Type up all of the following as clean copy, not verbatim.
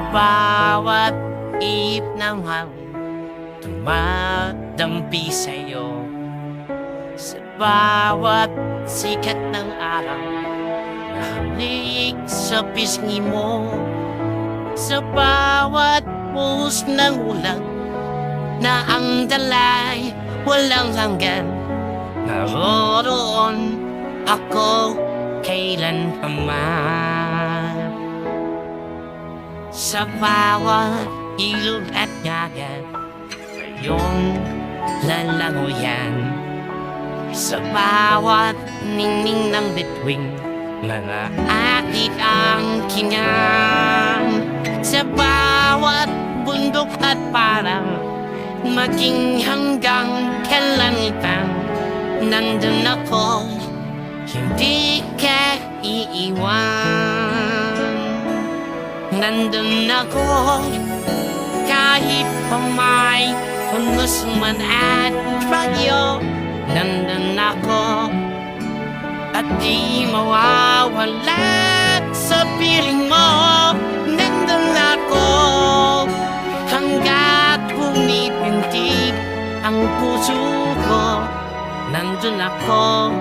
bawat ihip ng hangin tumadampi sa'yo, sa bawat sikat ng araw na halik sa pisngi mo, sa bawat buhos ng ulan na ang dalay walang hanggan. Naroroon ako kailan pa man, sa bawat ilog at dagat iyong lalangoyan, sa bawat ningning ng bituing mga akit ang kinang, sa bawat bundok at parang maging hanggang kalangitan, nandun ako, hindi ka iiwan. Nandun ako, kahit pa may punos man at bagyo. Nandun ako, at di mawawala sa piling mo. Nandun ako, hanggat pumipintig ang puso ko. Nandun ako,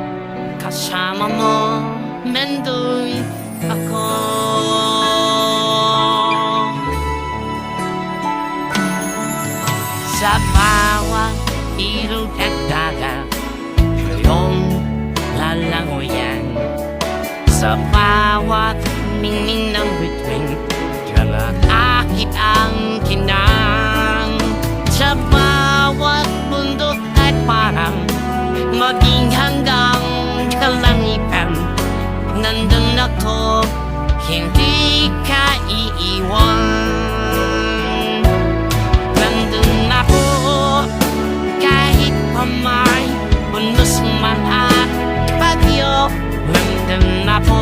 kasama mo. Nandun ako. Sa bawat ilog at dagat iyong lalangoyan, sa bawat ningning ng bituin akit ang kinang, sa bawat bundok at parang maging hanggang kalangitan, nandun ako, hindi ka iiwan. Nandun ako, kahit pa may punos man at bagyo. Nandun ako,